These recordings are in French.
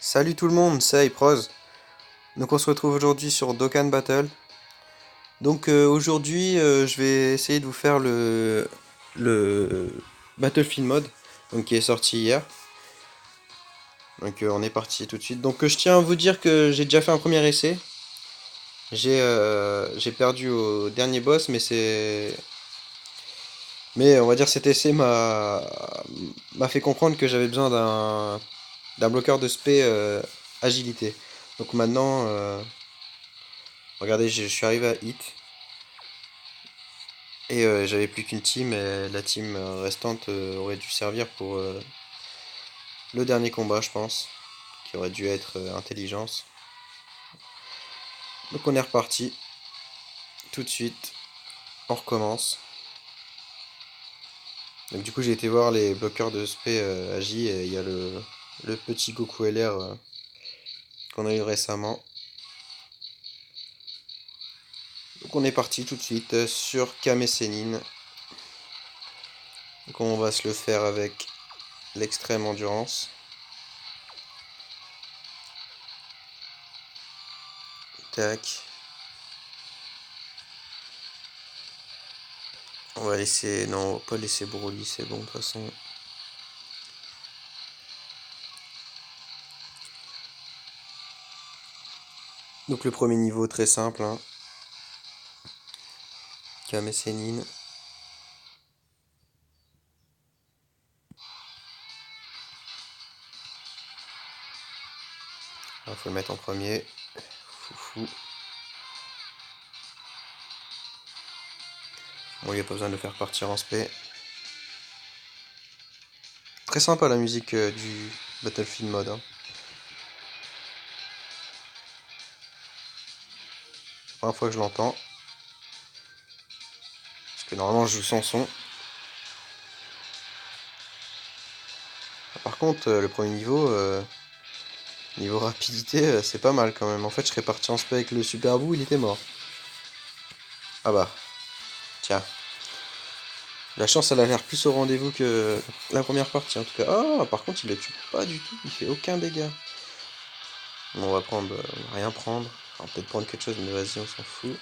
Salut tout le monde, c'est Hyproz. Donc on se retrouve aujourd'hui sur Dokkan Battle. Donc aujourd'hui je vais essayer de vous faire le Battlefield Mode donc, qui est sorti hier. Donc on est parti tout de suite. Donc je tiens à vous dire que j'ai déjà fait un premier essai. J'ai perdu au dernier boss mais on va dire cet essai m'a fait comprendre que j'avais besoin d'un bloqueur de spé agilité. Donc maintenant regardez, je suis arrivé à hit. Et j'avais plus qu'une team et la team restante aurait dû servir pour le dernier combat, je pense, qui aurait dû être intelligence. Donc on est reparti tout de suite, on recommence. Donc du coup j'ai été voir les bloqueurs de spé AJ et il y a le petit Goku LR qu'on a eu récemment. Donc on est parti tout de suite sur Kame Sennin. Donc on va se le faire avec l'extrême endurance. Tac. On va laisser... Non, on va pas laisser Broly, c'est bon de toute façon. Donc le premier niveau très simple, hein. Kame Sennin. Il faut le mettre en premier. Foufou. Bon, il n'y a pas besoin de le faire partir en spé. Très sympa la musique du Battlefield mode, hein. C'est la première fois que je l'entends. Parce que normalement je joue sans son. Par contre, le premier niveau, niveau rapidité, c'est pas mal quand même. En fait, je serais parti en spé avec le Super Boo, il était mort. Ah bah, tiens. La chance, elle a l'air plus au rendez-vous que la première partie en tout cas. Ah, par contre, il le tue pas du tout, il fait aucun dégât. Bon, on va prendre, on va rien prendre. On va peut-être prendre quelque chose, mais vas-y, on s'en fout.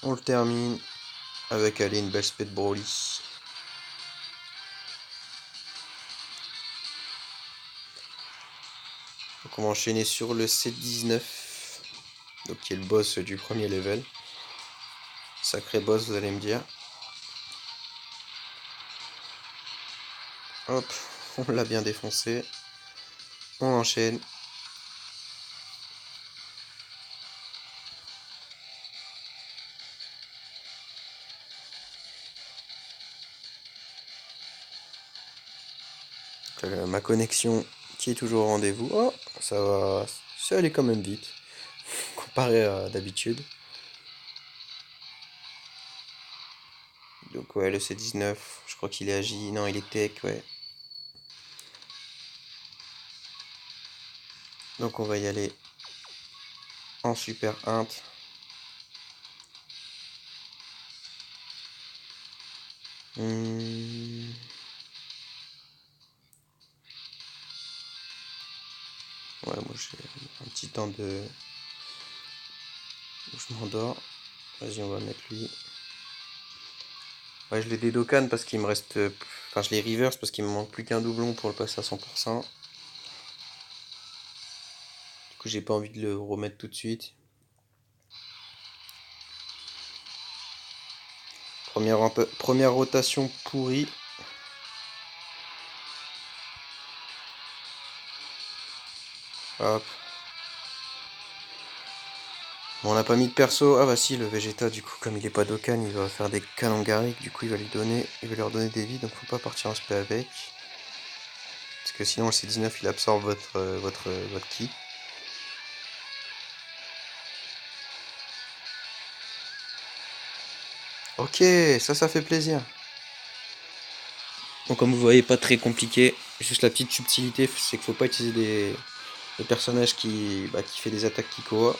On le termine avec, allez, une belle spé de Broly. Donc on va enchaîner sur le C19. Donc qui est le boss du premier level. Sacré boss, vous allez me dire. Hop, on l'a bien défoncé. On enchaîne. Ma connexion qui est toujours au rendez-vous. Oh, ça va. Ça allait quand même vite. Comparé à d'habitude. Donc ouais, le C19, je crois qu'il est agi. Non, il est tech, ouais. Donc on va y aller en super int. Hmm. Ouais, moi j'ai un petit temps de... Je m'endors. Vas-y, on va mettre lui. Ouais, je l'ai dédokane parce qu'il me reste... Enfin, je l'ai reverse parce qu'il me manque plus qu'un doublon pour le passer à 100%. Du coup, j'ai pas envie de le remettre tout de suite. Première rotation pourrie. Hop. Bon, on n'a pas mis de perso. Ah bah si, le Vegeta, du coup, comme il est pas Dokkan, il va faire des Kanangari. Du coup, il va leur donner des vies. Donc, faut pas partir en spé avec. Parce que sinon, le C19, il absorbe votre ki. Ok, ça fait plaisir. Donc, comme vous voyez, pas très compliqué. Juste la petite subtilité, c'est qu'il faut pas utiliser des personnages qui fait des attaques Kikoa.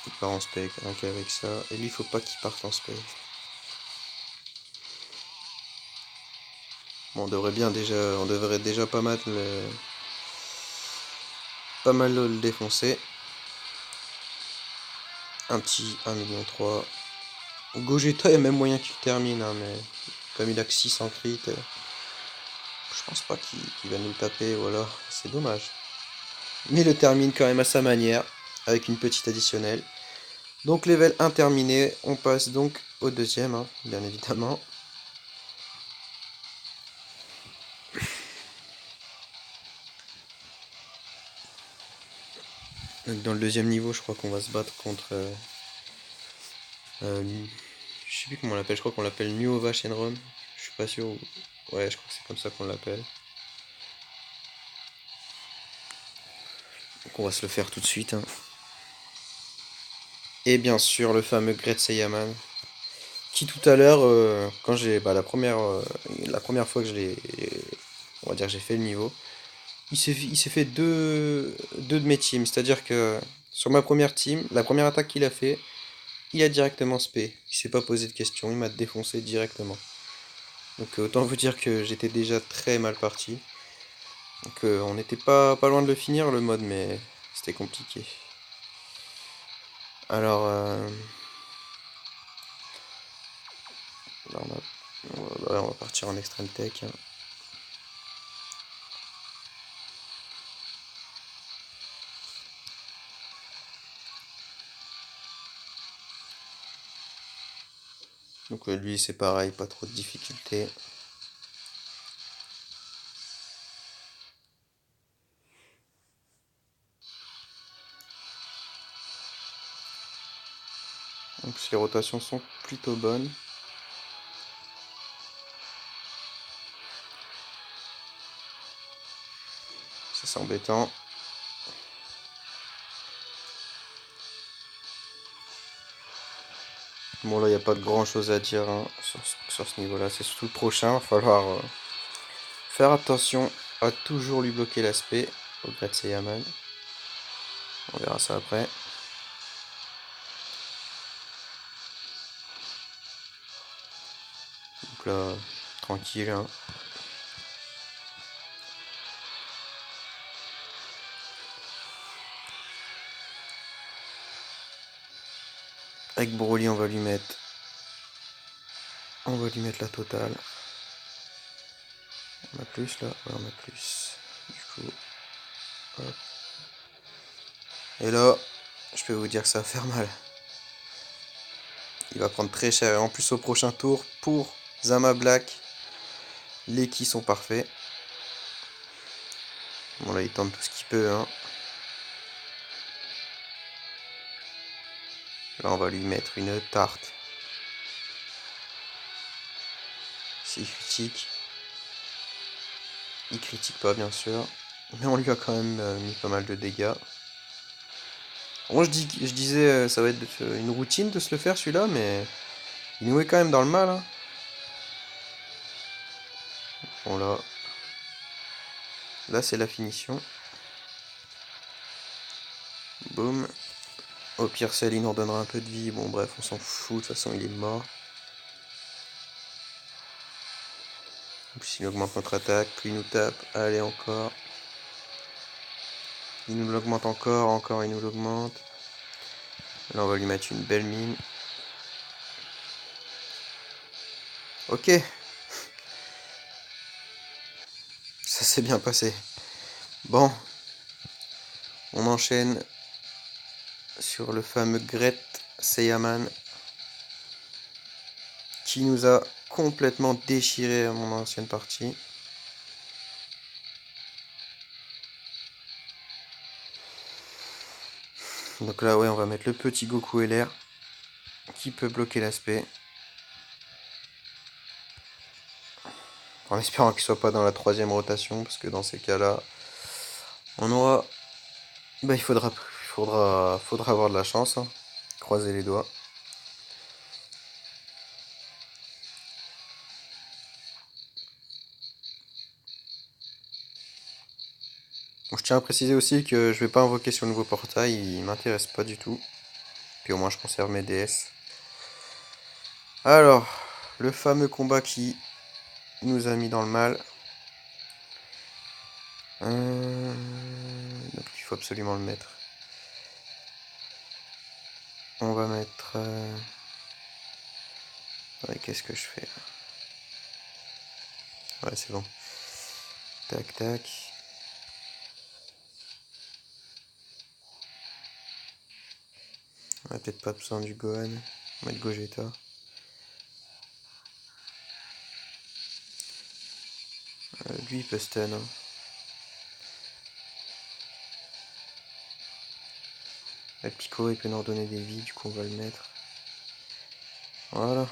Il part en spec, rien qu'avec ça. Et lui, il faut pas qu'il parte en spec. Bon, on devrait déjà pas mal le défoncer. Un petit 1,3 million. Gogeta, il y a même moyen qu'il termine, hein, mais comme il a que 600 crit, je pense pas qu'il va nous le taper, ou alors c'est dommage. Mais il le termine quand même à sa manière, avec une petite additionnelle. Donc level 1 terminé, on passe donc au deuxième, hein, bien évidemment. Donc dans le deuxième niveau, je crois qu'on va se battre contre... je sais plus comment on l'appelle, je crois qu'on l'appelle Nuova Shenron. Je suis pas sûr. Ouais, je crois que c'est comme ça qu'on l'appelle. Donc on va se le faire tout de suite, hein. Et bien sûr, le fameux Great Saiyaman. Qui tout à l'heure, quand j'ai... Bah, la première fois que je l'ai... On va dire que j'ai fait le niveau, il s'est fait deux de mes teams. C'est-à-dire que sur ma première team, la première attaque qu'il a fait, il a directement spé. Il s'est pas posé de questions, il m'a défoncé directement. Donc autant vous dire que j'étais déjà très mal parti. Donc on n'était pas loin de le finir le mode, mais c'était compliqué. Alors, là, on va partir en extreme tech, hein. Donc lui c'est pareil, pas trop de difficultés. Donc les rotations sont plutôt bonnes. Ça c'est embêtant. Bon là il n'y a pas de grand chose à dire, hein, sur ce niveau là, c'est surtout le prochain, il va falloir faire attention à toujours lui bloquer l'aspect au Great Saiyaman. On verra ça après. Donc là, tranquille, hein. Avec Broly on va lui mettre la totale. On a plus là? Ouais, on a plus. Du coup, hop. Et là, je peux vous dire que ça va faire mal. Il va prendre très cher. Et en plus, au prochain tour, pour Zama Black, les ki sont parfaits. Bon, là, il tente tout ce qu'il peut, hein. Là, on va lui mettre une tarte. S'il critique. Il critique pas, bien sûr. Mais on lui a quand même mis pas mal de dégâts. Bon, je disais, ça va être une routine de se le faire celui-là, mais il nous est quand même dans le mal, hein. Bon, là c'est la finition. Boum. Au pire, Cell, il nous redonnera un peu de vie. Bon, bref, on s'en fout. De toute façon, il est mort. En plus, il augmente notre attaque. Puis il nous tape. Allez, encore. Il nous l'augmente encore, il nous l'augmente. Là, on va lui mettre une belle mine. Ok. Ça s'est bien passé. Bon. On enchaîne sur le fameux Great Saiyaman qui nous a complètement déchiré à mon ancienne partie. Donc là, ouais, on va mettre le petit Goku LR qui peut bloquer l'aspect. En espérant qu'il soit pas dans la troisième rotation, parce que dans ces cas-là, on aura... Bah, faudra avoir de la chance, hein. Croiser les doigts. Bon, je tiens à préciser aussi que je vais pas invoquer sur le nouveau portail, il m'intéresse pas du tout. Puis au moins je conserve mes DS. Alors, le fameux combat qui nous a mis dans le mal. Donc il faut absolument le mettre. On va mettre... Ouais, qu'est-ce que je fais là? Ouais, c'est bon. Tac, tac. On a peut-être pas besoin du Gohan. On va mettre Gogeta. Lui, il peut stun. Hein. Le Pico, il peut nous redonner des vies. Du coup, on va le mettre. Voilà.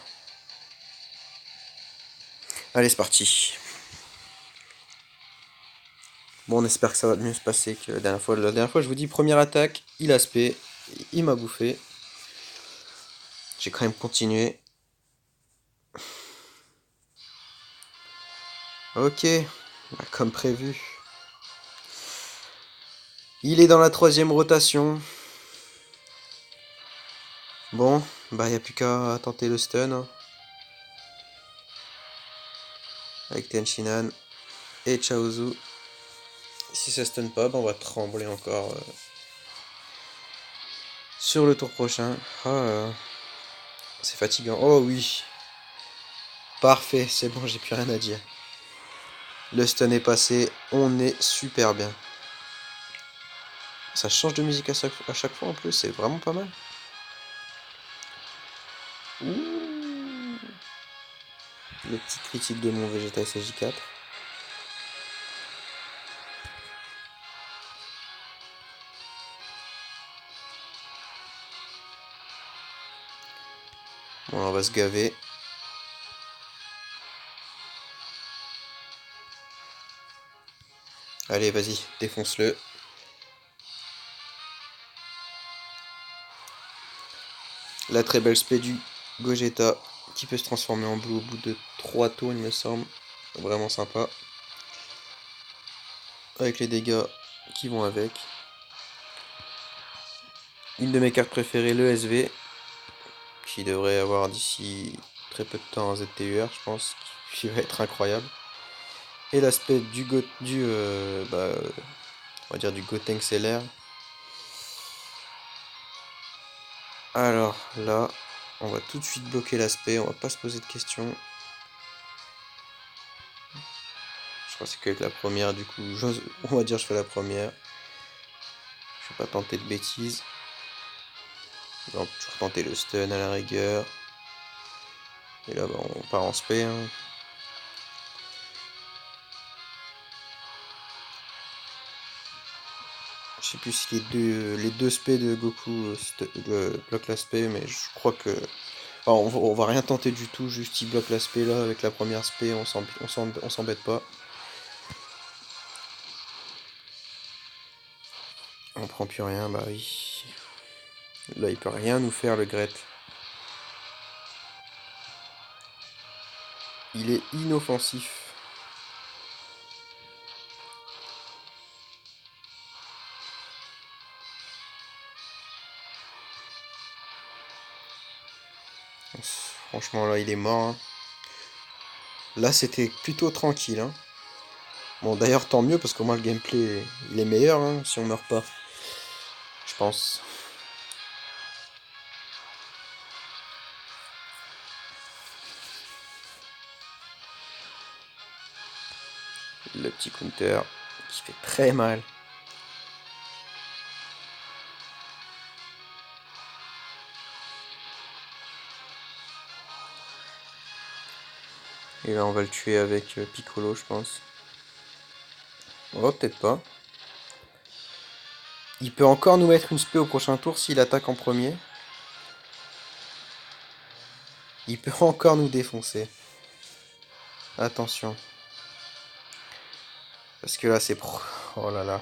Allez, c'est parti. Bon, on espère que ça va mieux se passer que la dernière fois. La dernière fois, je vous dis, première attaque, il a spé. Il m'a bouffé. J'ai quand même continué. Ok, bah, comme prévu. Il est dans la 3ème rotation. Bon, bah il n'y a plus qu'à tenter le stun. Hein. Avec Tenshinhan et Chaozu. Si ça stun pas, bah, on va trembler encore sur le tour prochain. Ah, c'est fatigant. Oh oui. Parfait, c'est bon, j'ai plus rien à dire. Le stun est passé, on est super bien. Ça change de musique à chaque fois en plus, c'est vraiment pas mal. Ouh. Le petit critique de mon Vegeta SJ4. Bon, on va se gaver. Allez, vas-y, défonce-le. La très belle spé du Gogeta qui peut se transformer en blue au bout de 3 tours, il me semble. Vraiment sympa. Avec les dégâts qui vont avec. Une de mes cartes préférées, le SV, qui devrait avoir d'ici très peu de temps un ZTUR, je pense, qui va être incroyable. Et l'aspect on va dire du Gotenks LR. Alors là, on va tout de suite bloquer l'aspect, on va pas se poser de questions. Je crois que c'est qu'avec la première, du coup, on va dire je fais la première. Je vais pas tenter de bêtises. On va toujours tenter le stun à la rigueur. Et là, bah, on part en spé. Hein. Je sais plus si les deux spé de Goku bloquent l'aspect, mais je crois que... Enfin, on va rien tenter du tout, juste il bloque l'aspect là avec la première spé, on s'embête pas. On prend plus rien, bah oui. Là, il peut rien nous faire, le Gret. Il est inoffensif. Franchement, là, il est mort. Hein. Là, c'était plutôt tranquille. Hein. Bon, d'ailleurs, tant mieux, parce qu'au moins, le gameplay, il est meilleur, hein, si on meurt pas. Je pense. Le petit counter, qui fait très mal. Et là, on va le tuer avec Piccolo, je pense. Oh, peut-être pas. Il peut encore nous mettre une spé au prochain tour s'il attaque en premier. Il peut encore nous défoncer. Attention. Parce que là, c'est pro. Oh là là.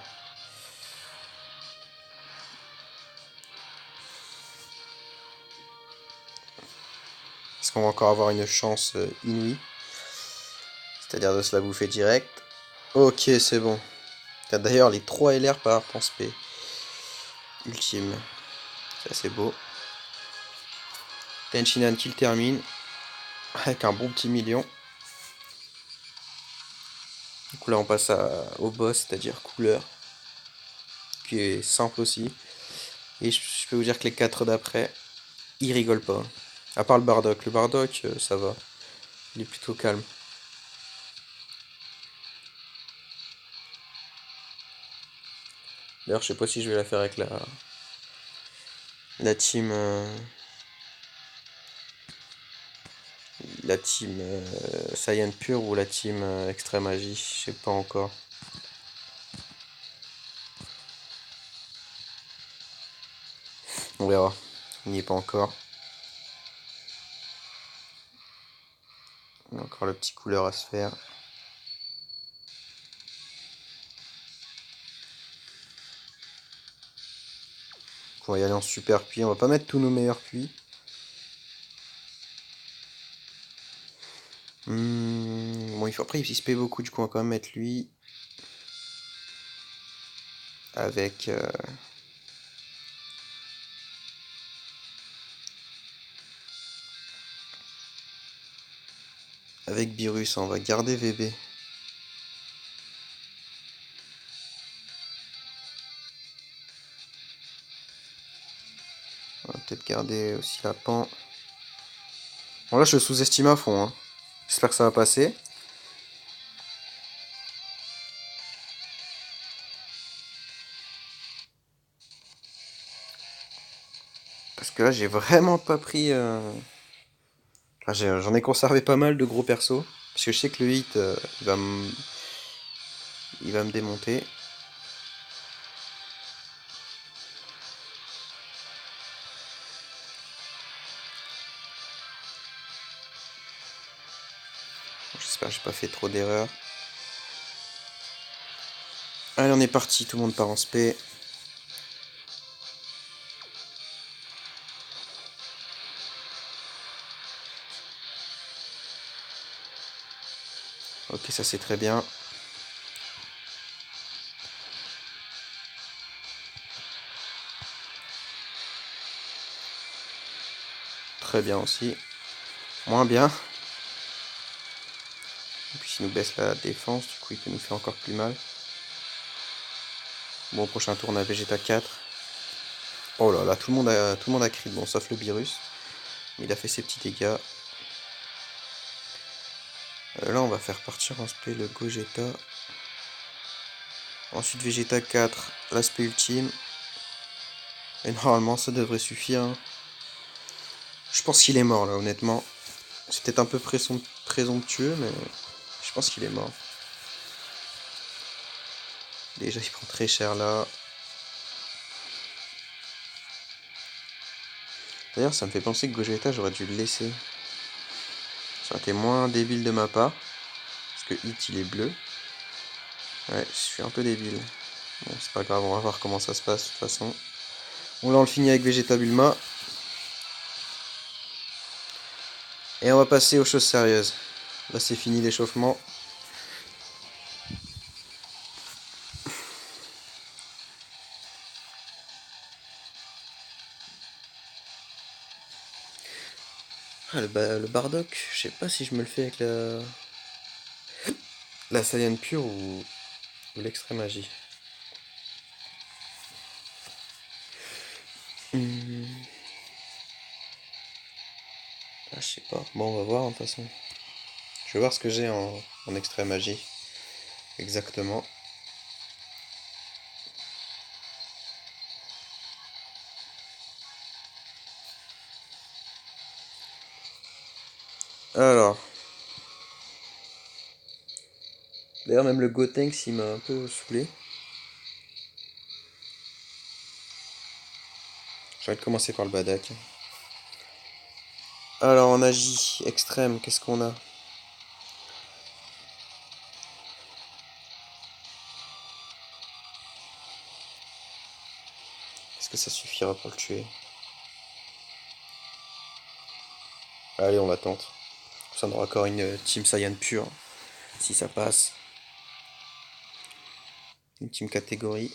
Est-ce qu'on va encore avoir une chance inouïe? C'est-à-dire de se la bouffer direct. Ok, c'est bon. D'ailleurs, les 3 LR partent en spé. Ultime. Ça, c'est beau. Tenshinhan qui le termine. Avec un bon petit million. Du coup là on passe au boss, c'est-à-dire couleur. Qui est simple aussi. Et je peux vous dire que les 4 d'après, ils rigolent pas. À part le Bardock. Le Bardock, ça va. Il est plutôt calme. D'ailleurs, je sais pas si je vais la faire avec la team. La team Saiyan Pure ou la team Extrême Magie. Je sais pas encore. On verra. Il n'y est pas encore. Il y a encore le petit couleur à se faire. On va y aller en super puits. On va pas mettre tous nos meilleurs puits. Bon, après, il se paye beaucoup. Du coup, on va quand même mettre lui. Avec. Avec Virus. On va garder VB. On va peut-être garder aussi la pan. Bon, là, je le sous-estime à fond. Hein. J'espère que ça va passer. Parce que là, j'ai vraiment pas pris. Enfin, j'en ai conservé pas mal de gros persos. Parce que je sais que le hit, il va me démonter. J'espère que j'ai pas fait trop d'erreurs. Allez, on est parti. Tout le monde part en spé. Ok, ça c'est très bien. Très bien aussi. Moins bien. Et puis s'il nous baisse la défense, du coup il peut nous faire encore plus mal. Bon, au prochain tour on a Vegeta 4. Oh là là, tout le monde a crit, bon, sauf le virus. Il a fait ses petits dégâts. Là on va faire partir en spé le Gogeta. Ensuite Vegeta 4, l'aspect ultime. Et normalement ça devrait suffire. Hein. Je pense qu'il est mort là, honnêtement. C'est peut-être un peu présomptueux, mais je pense qu'il est mort. Déjà il prend très cher là. D'ailleurs ça me fait penser que Gogeta j'aurais dû le laisser. Ça aurait été moins débile de ma part. Parce que Hit il est bleu. Ouais, je suis un peu débile. Bon, c'est pas grave, on va voir comment ça se passe de toute façon. Bon, là on le finit avec Vegeta Bulma. Et on va passer aux choses sérieuses. Là c'est fini l'échauffement. Ah, le Bardock, je sais pas si je me le fais avec la Saiyan pure ou l'extrême magie. Ah, je sais pas. Bon, on va voir de toute façon. Je vais voir ce que j'ai en extrême magie. Exactement. Alors. D'ailleurs, même le Gotenks, il m'a un peu saoulé. J'ai envie de commencer par le Badak. Alors, en agi extrême, qu'est-ce qu'on a? Est-ce que ça suffira pour le tuer? Allez, on la tente. Ça on aura encore une Team Saiyan pure, si ça passe. Une team catégorie.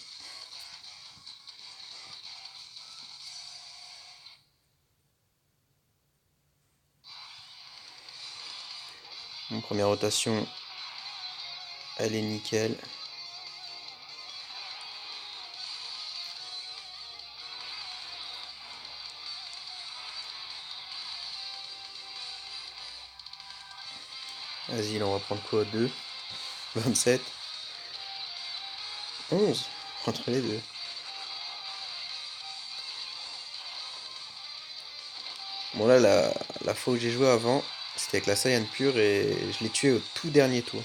Première rotation, elle est nickel. Vas-y, là on va prendre quoi? 2, 27, 11 entre les deux. Bon là, la fois où j'ai joué avant, c'était avec la Saiyan pure et je l'ai tué au tout dernier tour.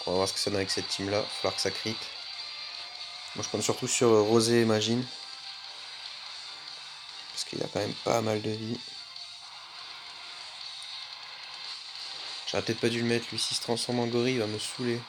On va voir ce que ça donne avec cette team là. Il va falloir que ça crit. Moi je compte surtout sur Rosé, imagine. Parce qu'il a quand même pas mal de vie. J'aurais peut-être pas dû le mettre, lui s'il se transforme en gorille, il va me saouler.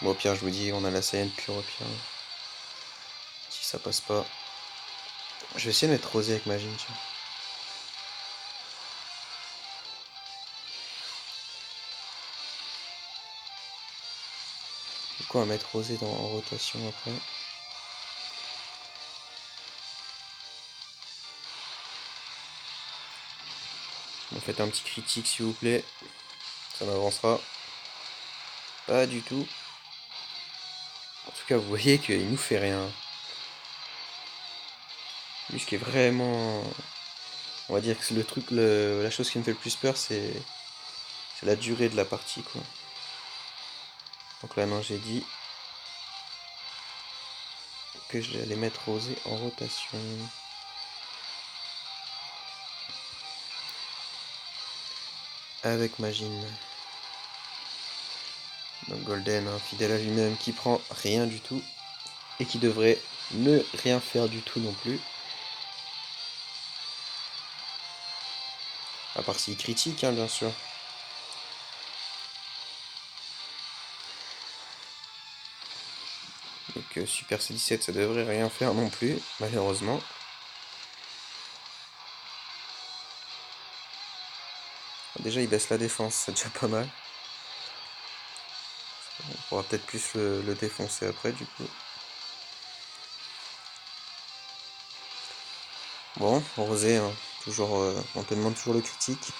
Bon, au pire, je vous dis, on a la Saiyan pure au pire. Si ça passe pas. Je vais essayer de mettre Rosé avec Magine, tiens. Du coup, on va mettre Rosé en rotation après. Bon, faites un petit critique s'il vous plaît. Ça m'avancera. Pas du tout. En tout cas, vous voyez qu'il nous fait rien. Lui, ce qui est vraiment... On va dire que le truc, la chose qui me fait le plus peur, c'est la durée de la partie, quoi. Donc là, non, j'ai dit que j'allais mettre Rosé en rotation. Avec Magine. Donc Golden, hein, fidèle à lui-même, qui prend rien du tout. Et qui devrait ne rien faire du tout non plus. À part s'il critique, hein, bien sûr. Donc Super C17, ça devrait rien faire non plus, malheureusement. Déjà, il baisse la défense, c'est déjà pas mal. On pourra peut-être plus le défoncer après, du coup. Bon, Rosé, hein, toujours, on te demande toujours le critique.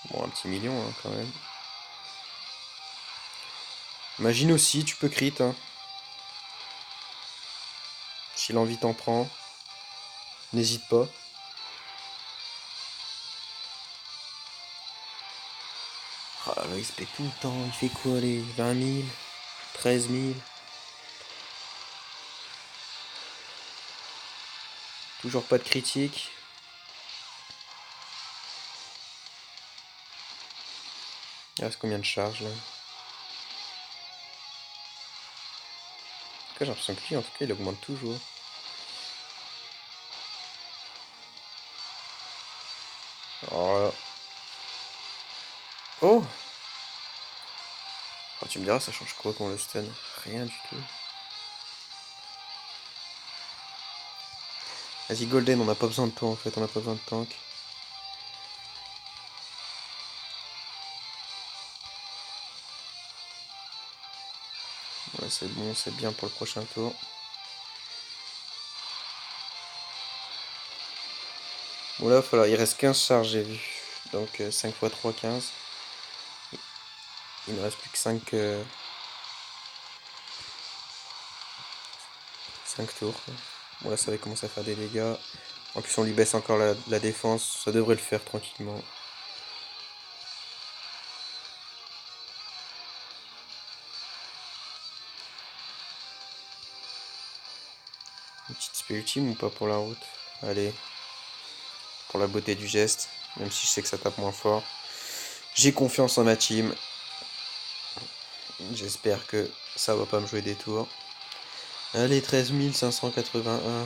Bon, un petit million, hein, quand même. Imagine aussi, tu peux crit, hein. Si l'envie t'en prend, n'hésite pas. Ah là, il se paie tout le temps. Il fait quoi, les 20 000, 13 000? Toujours pas de critique. Il reste combien de charges là? En tout cas, j'ai l'impression que lui, en tout cas, il augmente toujours. Alors là. Oh! Oh, tu me diras, ça change quoi qu'on le stun? Rien du tout. Vas-y, Golden, on n'a pas besoin de toi en fait, on n'a pas besoin de tank. Ouais, c'est bon, c'est bien pour le prochain tour. Bon, là, il reste 15 charges, j'ai vu. Donc 5 x 3, 15. Il ne reste plus que 5 tours, quoi. Bon, là, ça va commencer à faire des dégâts. En plus, on lui baisse encore la défense. Ça devrait le faire tranquillement. Une petite spé ultime ou pas pour la route? Allez, pour la beauté du geste. Même si je sais que ça tape moins fort. J'ai confiance en ma team. J'espère que ça va pas me jouer des tours. Allez, 13 581.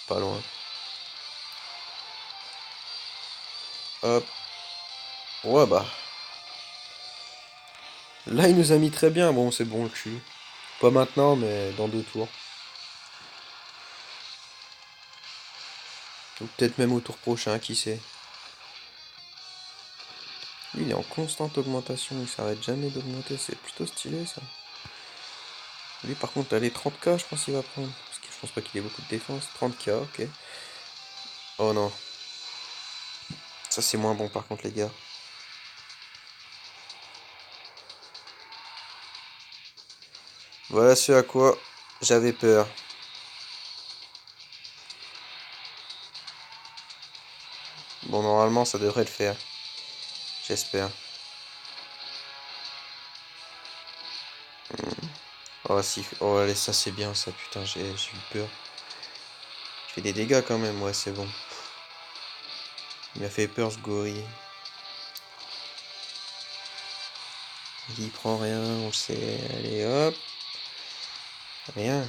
Pas loin. Hop. Ouais, bah. Là, il nous a mis très bien. Bon, c'est bon, le cul. Pas maintenant, mais dans 2 tours. Ou peut-être même au tour prochain, qui sait. Lui, il est en constante augmentation. Il s'arrête jamais d'augmenter. C'est plutôt stylé, ça. Lui, par contre, les 30K, je pense qu'il va prendre. Parce que je pense pas qu'il ait beaucoup de défense. 30K, ok. Oh non. Ça, c'est moins bon, par contre, les gars. Voilà ce à quoi j'avais peur. Bon, normalement, ça devrait le faire. J'espère. Oh, si. Oh, allez, ça, c'est bien, ça. Putain, j'ai eu peur. Il fait des dégâts quand même. Ouais, c'est bon. Il m'a fait peur, ce gorille. Il prend rien, on le sait. Allez, hop. Rien.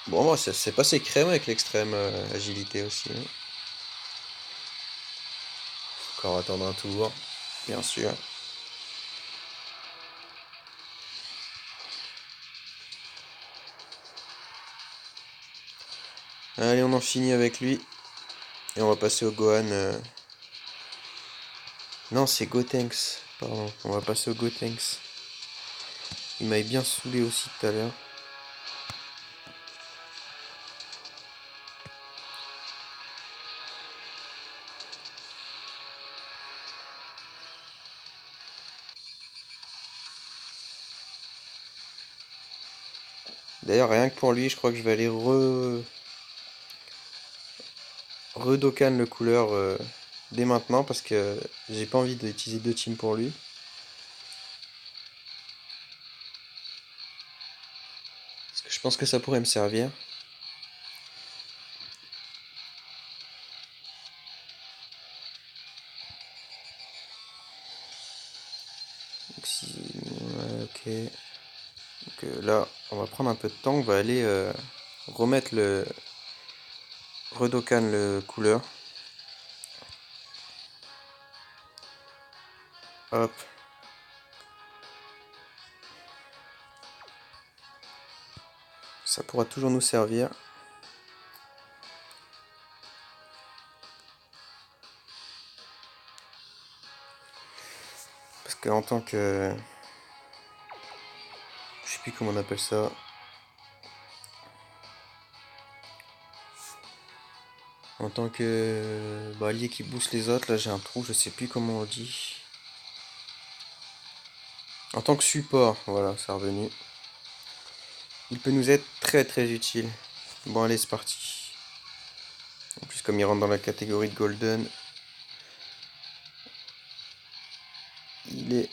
Bon, moi, c'est passé crème avec l'extrême agilité aussi, hein. Encore attendre un tour, bien sûr. Allez, on en finit avec lui. Et on va passer au Gohan. Non, c'est Gotenks. Pardon, on va passer au Gotenks. Il m'avait bien saoulé aussi tout à l'heure. D'ailleurs, rien que pour lui, je crois que je vais aller redokan le couleur dès maintenant parce que j'ai pas envie d'utiliser 2 teams pour lui. Parce que je pense que ça pourrait me servir. Donc si... ouais, ok. Donc là, on va prendre un peu de temps. On va aller remettre le... redokan le couleur. Hop. Ça pourra toujours nous servir. Parce qu'en tant que... je sais plus comment on appelle ça. En tant que allié qui booste les autres, là j'ai un trou, je sais plus comment on dit. En tant que support, voilà, c'est revenu. Il peut nous être très très utile. Bon allez, c'est parti. En plus comme il rentre dans la catégorie de Golden, il est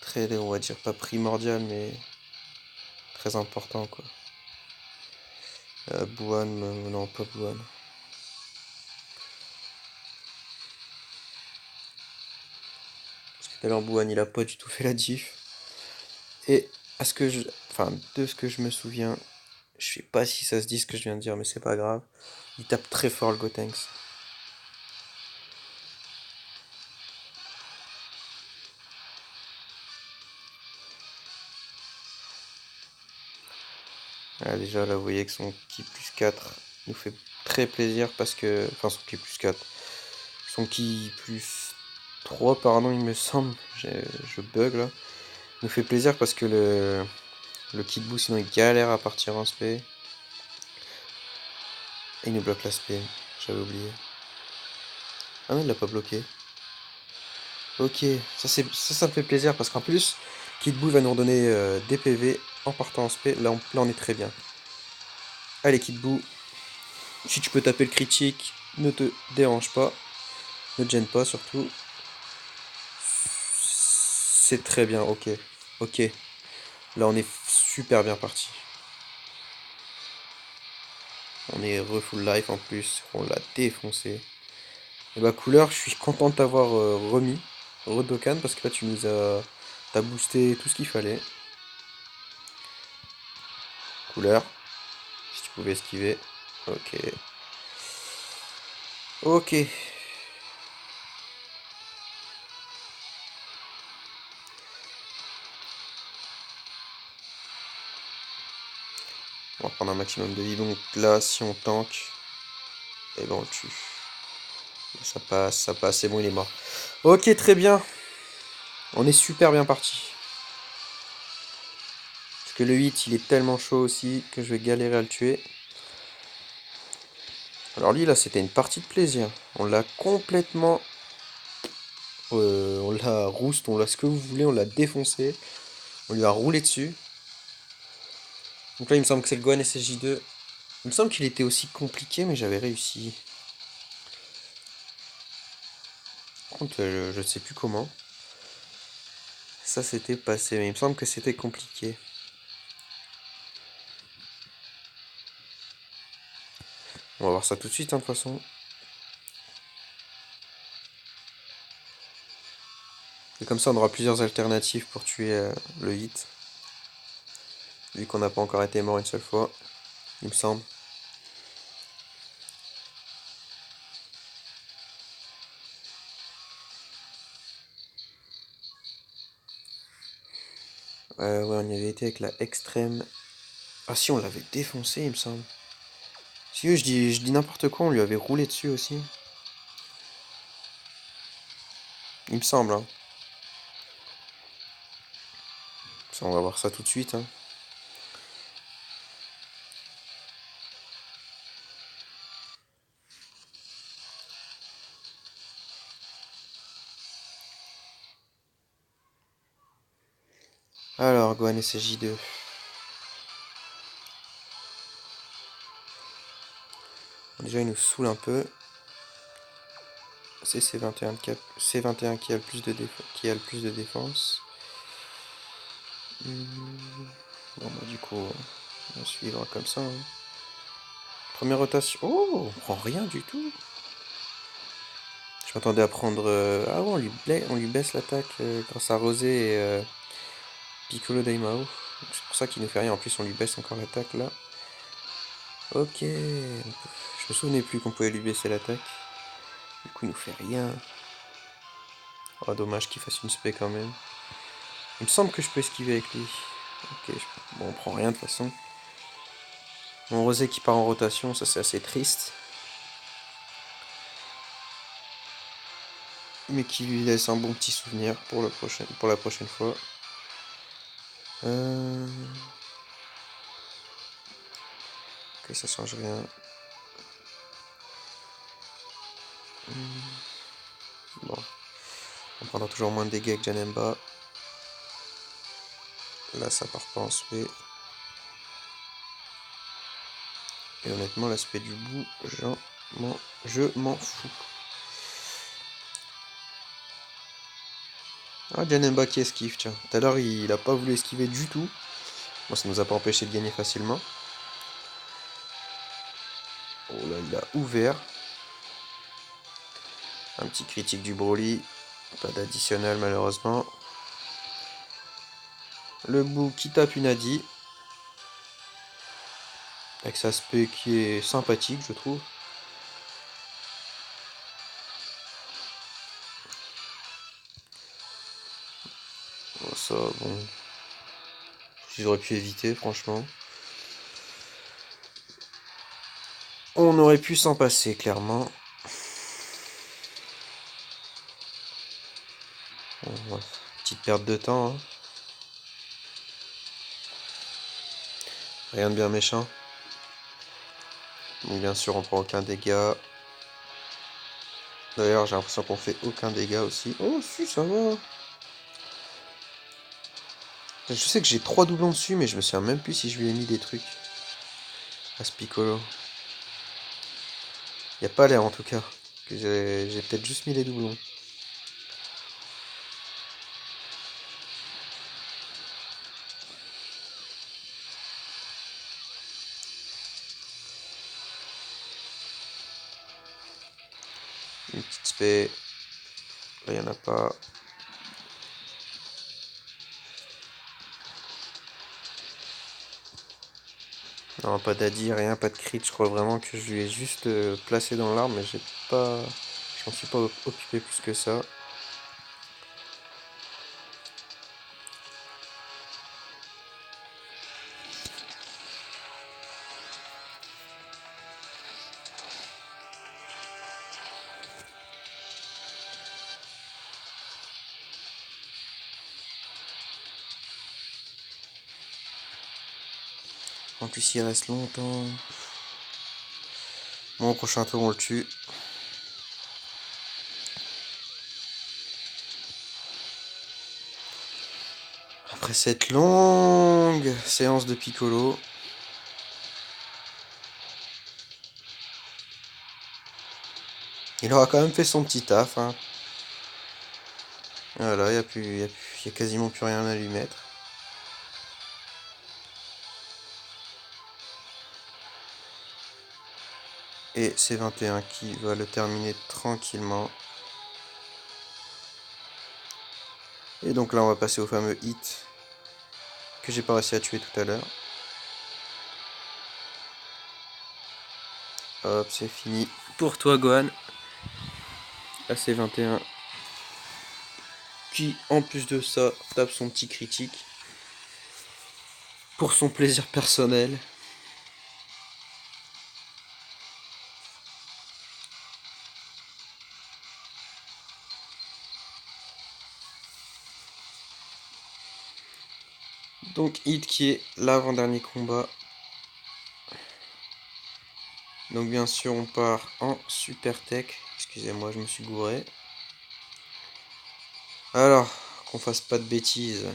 très, on va dire pas primordial, mais très important quoi. Buan, non pas Buan. Parce que tout à l'heure Buan il a pas du tout fait la diff. Et à ce que je... enfin de ce que je me souviens, je sais pas si ça se dit ce que je viens de dire, mais c'est pas grave. Il tape très fort le Gotenks. Ah, déjà là vous voyez que son ki plus 4 nous fait très plaisir parce que... enfin son ki plus 4. Son ki plus 3 pardon il me semble. Je bug là. Nous fait plaisir parce que le kit boost sinon il galère à partir en spé. Et il nous bloque la spé. J'avais oublié. Ah non il l'a pas bloqué. Ok, ça me fait plaisir parce qu'en plus, Kid Buu va nous redonner des PV en partant en spé. Là on est très bien. Allez Kid Buu, si tu peux taper le critique, ne te dérange pas. Ne te gêne pas surtout. C'est très bien, ok. Ok. Là on est super bien parti. On est full life en plus. On l'a défoncé. Et bah couleur, je suis content de t'avoir remis. Redokan parce que là tu nous as... t'as boosté tout ce qu'il fallait. Couleur. Si tu pouvais esquiver. Ok. Ok. On va prendre un maximum de vie. Donc là, si on tank, et ben on le tue. Ça passe, c'est bon, il est mort. Ok, très bien. On est super bien parti. Parce que le 8, il est tellement chaud aussi que je vais galérer à le tuer. Alors lui, là, c'était une partie de plaisir. On l'a complètement... on l'a rouste, on l'a ce que vous voulez, on l'a défoncé. On lui a roulé dessus. Donc là, il me semble que c'est le Gohan SSJ2. Il me semble qu'il était aussi compliqué, mais j'avais réussi. Par contre, je ne sais plus comment. Ça s'était passé, mais il me semble que c'était compliqué. On va voir ça tout de suite, hein, de toute façon. Et comme ça, on aura plusieurs alternatives pour tuer le 8. Vu qu'on n'a pas encore été mort une seule fois, il me semble. Ouais, on y avait été avec la extrême. Ah si, on l'avait défoncé, il me semble. Si, je dis n'importe quoi, on lui avait roulé dessus aussi. Il me semble, hein. Ça, on va voir ça tout de suite, hein. Alors, Gohan SSJ2. Déjà, il nous saoule un peu. C'est C21 qui a le plus de défense. Bon, bah, du coup, on va suivre comme ça, hein. Première rotation. Oh, on prend rien du tout. Je m'attendais à prendre. Ah ouais, on lui baisse l'attaque grâce à Rosé et Piccolo Daimao. C'est pour ça qu'il nous fait rien. En plus, on lui baisse encore l'attaque là. Ok. Je me souvenais plus qu'on pouvait lui baisser l'attaque. Du coup, il nous fait rien. Oh, dommage qu'il fasse une spé quand même. Il me semble que je peux esquiver avec lui. Ok, bon, on prend rien de toute façon. Mon Rosé qui part en rotation, ça c'est assez triste. Mais qui lui laisse un bon petit souvenir pour la prochaine fois. Ok, ça change rien. Bon, on prendra toujours moins de dégâts avec Janemba. Là, ça part pas en spé. Et honnêtement, l'aspect du bout, je m'en fous. Ah, Janemba qui esquive, tiens. Tout à l'heure, il a pas voulu esquiver du tout. Bon, ça nous a pas empêché de gagner facilement. Oh là, il a ouvert. Un petit critique du Broly. Pas d'additionnel, malheureusement. Le bout qui tape une Adi. Avec sa spé qui est sympathique, je trouve. Bon, ça, bon. Ils auraient pu éviter, franchement. On aurait pu s'en passer, clairement. Bon, ouais. Petite perte de temps, hein. Rien de bien méchant. Donc bien sûr, on prend aucun dégât. D'ailleurs, j'ai l'impression qu'on fait aucun dégât aussi. Oh, si, ça va. Je sais que j'ai 3 doublons dessus, mais je me souviens même plus si je lui ai mis des trucs à ce Piccolo. Y a pas l'air en tout cas. Que j'ai peut-être juste mis les doublons. Une petite spé. Là, y en a pas. Non, pas d'Adi, rien, pas de crit. Je crois vraiment que je lui ai juste placé dans l'arbre, mais j'ai pas. Je m'en suis pas occupé plus que ça. En plus, il reste longtemps. Bon, au prochain tour, on le tue. Après cette longue séance de piccolo. Il aura quand même fait son petit taf. Hein. Voilà, il y a quasiment plus rien à lui mettre. Et c'est 21 qui va le terminer tranquillement. Et donc là, on va passer au fameux hit que j'ai pas réussi à tuer tout à l'heure. Hop, c'est fini. Pour toi, Gohan. Là, c'est 21. Qui, en plus de ça, tape son petit critique. Pour son plaisir personnel. Donc, hit qui est l'avant-dernier combat. Donc, bien sûr, on part en super tech. Excusez-moi, je me suis gouré. Alors, qu'on fasse pas de bêtises.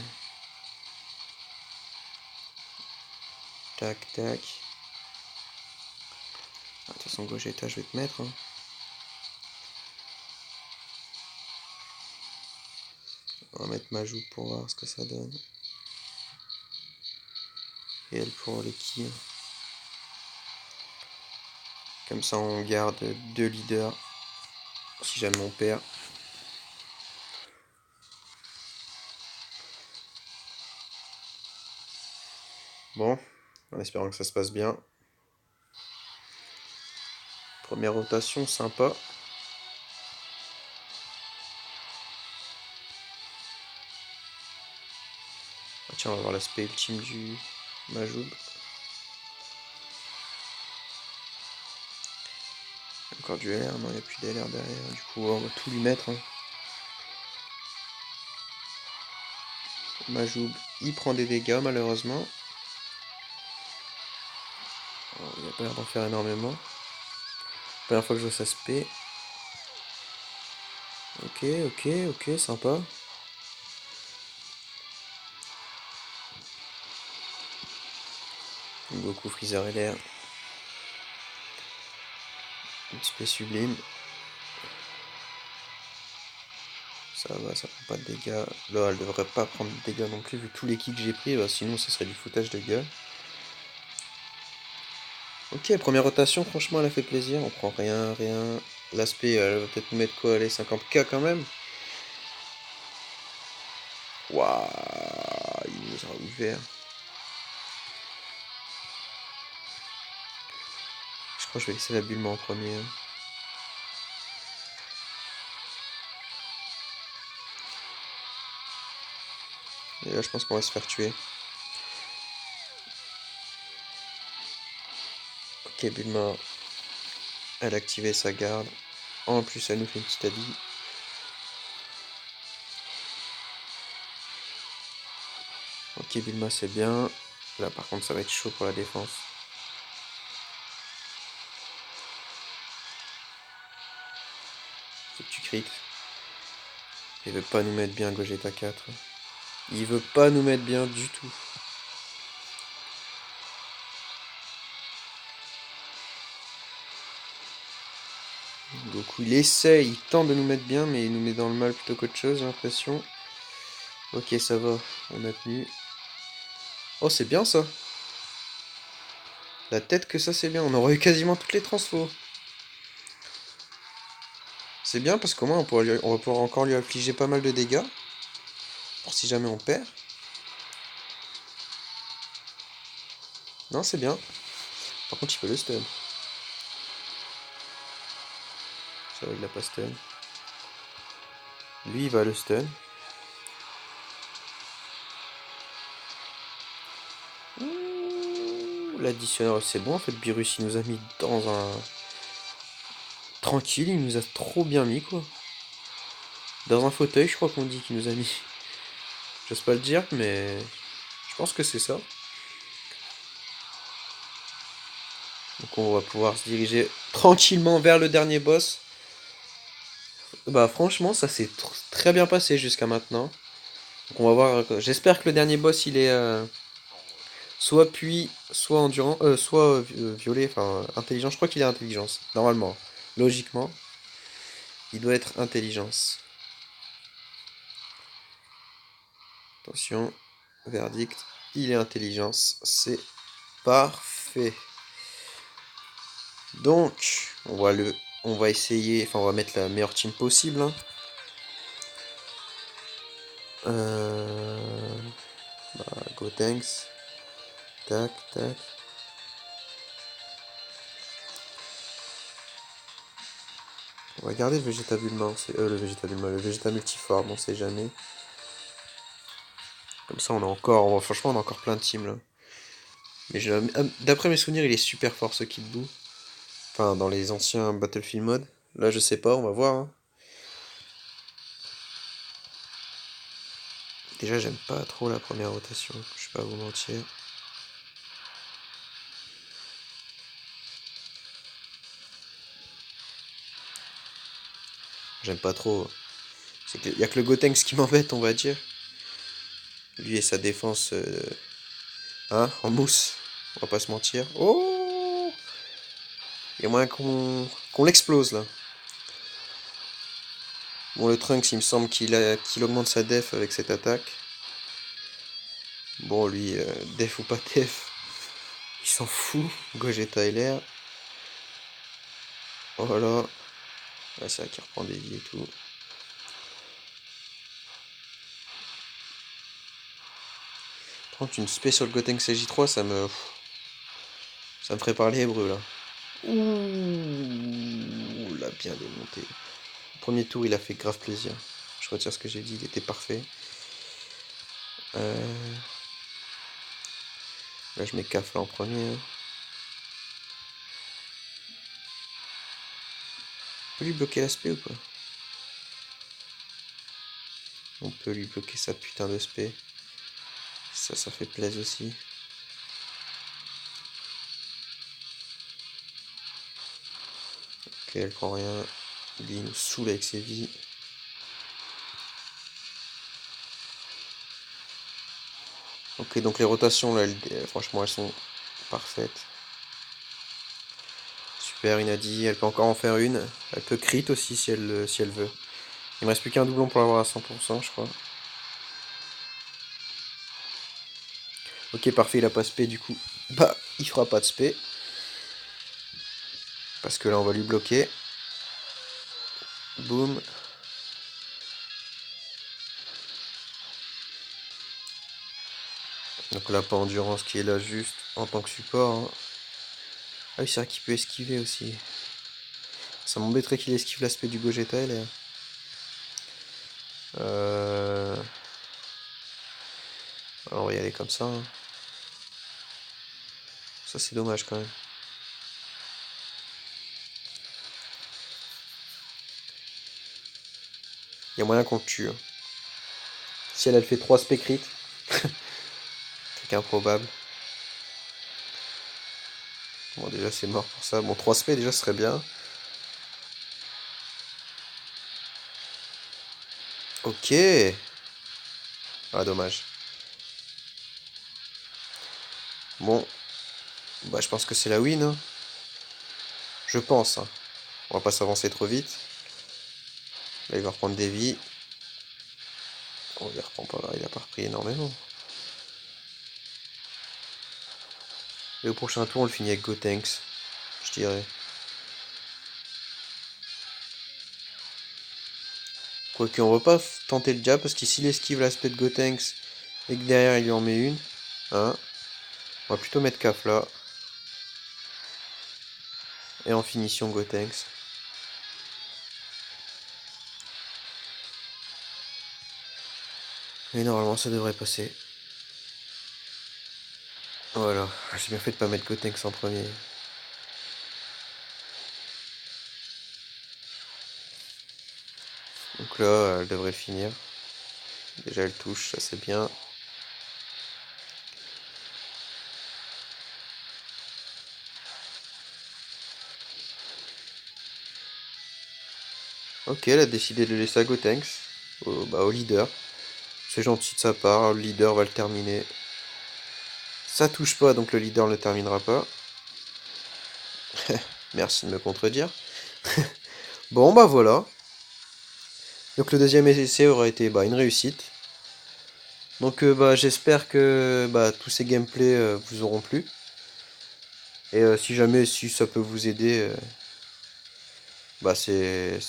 Tac, tac. De toute façon, Gogeta, je vais te mettre. Hein. On va mettre ma joue pour voir ce que ça donne. Et elle pour les kills. Comme ça, on garde 2 leaders. Si jamais on perd. Bon, en espérant que ça se passe bien. Première rotation, sympa. Ah, tiens, on va voir l'aspect ultime du Majoub. Encore du LR, non, il n'y a plus d'LR derrière. Du coup, on va tout lui mettre. Hein. Majoub, il prend des dégâts malheureusement. Oh, il a pas l'air d'en faire énormément. Première fois que je vois ça SP. Ok, ok, ok, sympa. Goku, Freezer LR. XP sublime. Ça va, ça prend pas de dégâts. Là, elle devrait pas prendre de dégâts non plus vu tous les kicks que j'ai pris. Bah, sinon, ce serait du foutage de gueule. Ok, première rotation, franchement, elle a fait plaisir. On prend rien, rien. L'aspect, elle va peut-être nous mettre quoi? Allez, 50k quand même. Waouh, il nous a ouvert. Je crois que je vais laisser la bulle en premier. Hein. Et là, je pense qu'on va se faire tuer. Ok, Bulma, elle a activé sa garde. En plus, elle nous fait une petite adie. Ok, Bulma, c'est bien. Là, par contre, ça va être chaud pour la défense. Faut que tu crites. Il veut pas nous mettre bien, Gogeta 4. Il veut pas nous mettre bien du tout. Goku, il essaye, il tente de nous mettre bien, mais il nous met dans le mal plutôt qu'autre chose, j'ai l'impression. Ok, ça va, on a tenu. Oh, c'est bien ça. La tête que ça, c'est bien. On aurait eu quasiment toutes les transfos. C'est bien parce qu'au moins, on va pouvoir encore lui infliger pas mal de dégâts. Pour si jamais on perd. Non, c'est bien. Par contre, il peut le stun. Ça va, il a pas stun. Lui, il va le stun. L'additionneur, c'est bon. En fait, Beerus, il nous a mis dans un... Tranquille, il nous a trop bien mis, quoi. Dans un fauteuil, je crois qu'on dit qu'il nous a mis. J'ose pas le dire, mais... Je pense que c'est ça. Donc on va pouvoir se diriger tranquillement vers le dernier boss. Bah franchement, ça s'est très bien passé jusqu'à maintenant. Donc on va voir. J'espère que le dernier boss il est soit puis, soit endurant, soit violet, enfin intelligent. Je crois qu'il est intelligence, normalement. Logiquement, il doit être intelligence. Attention, verdict, il est intelligence, c'est parfait. Donc, on va essayer, enfin on va mettre la meilleure team possible, hein. Euh, Gotenks, tac, tac. On va garder le Vegeta Bulma, le Vegeta Bulma, le Vegeta multiforme, on sait jamais. Comme ça, franchement, on a encore plein de teams là. Mais d'après mes souvenirs, il est super fort ce Kid Buu. Enfin, dans les anciens Battlefield mode. Là, je sais pas, on va voir, hein. Déjà, j'aime pas trop la première rotation, je vais pas vous mentir. J'aime pas trop. Y a que le Gotenks qui m'embête, on va dire. Lui et sa défense, hein, en mousse. On va pas se mentir. Oh! Il y a moyen qu'on l'explose là. Bon, le Trunks, il me semble qu'il augmente sa def avec cette attaque. Bon, lui, def ou pas def, il s'en fout. Gogeta et l'air. Voilà. Ouais, c'est vrai qu'il reprend des vies et tout. Par contre, une spécial Gotenks J3, ça me ferait parler hébreu là. Ouh, l'a bien démonté. Premier tour, il a fait grave plaisir. Je retire ce que j'ai dit, il était parfait. Là, je mets CAF là en premier, hein. On peut lui bloquer l'aspect ou pas? On peut lui bloquer sa putain de spé. Ça fait plaisir aussi. Ok, elle prend rien. Il nous saoule avec ses vies. Ok, donc les rotations là, franchement, elles sont parfaites. Super, Inadi, elle peut encore en faire une. Elle peut crit aussi si elle veut. Il me reste plus qu'un doublon pour l'avoir à 100%, je crois. Ok, parfait, il a pas spé du coup. Bah, il fera pas de spé. Parce que là, on va lui bloquer. Boum. Donc là, pas endurance qui est là juste en tant que support, hein. Ah oui, c'est vrai qu'il peut esquiver aussi. Ça m'embêterait qu'il esquive l'aspect du Gogeta, là. Alors, on va y aller comme ça, hein. Ça, c'est dommage quand même. Il y a moyen qu'on le tue, hein. Si elle fait 3 spé crit, c'est improbable. Bon, déjà, c'est mort pour ça. Bon, 3 spé, déjà, ce serait bien. Ok. Ah, dommage. Bon. Bah, je pense que c'est la win, hein. Je pense, hein. On va pas s'avancer trop vite. Là, il va reprendre des vies. Oh, il reprend pas, il a pas repris énormément. Et au prochain tour, on le finit avec Gotenks, je dirais. Quoique, on va pas tenter le jab, parce que s'il esquive l'aspect de Gotenks et que derrière il lui en met une, hein, on va plutôt mettre CAF là. Et en finition, Gotenks. Et normalement, ça devrait passer. Voilà, j'ai bien fait de pas mettre Gotenks en premier. Donc là, elle devrait le finir. Déjà, elle touche, ça c'est bien. Ok, elle a décidé de laisser à Gotenks, au leader. C'est gentil de sa part, le leader va le terminer. Ça touche pas, donc le leader ne le terminera pas. Merci de me contredire. Bon, bah voilà. Donc le deuxième essai aura été une réussite. Donc j'espère que tous ces gameplays vous auront plu. Et si jamais si ça peut vous aider, c'est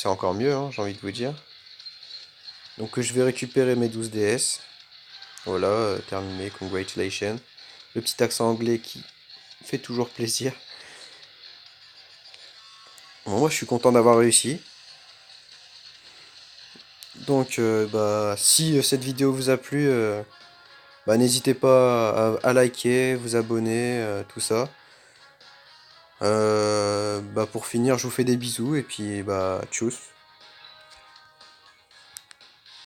encore mieux, hein, j'ai envie de vous dire. Donc je vais récupérer mes 12 DS. Voilà, terminé, congratulations. Le petit accent anglais qui fait toujours plaisir. Bon, moi je suis content d'avoir réussi. Donc si cette vidéo vous a plu, n'hésitez pas à liker, vous abonner, tout ça. Pour finir, je vous fais des bisous et puis tchuss.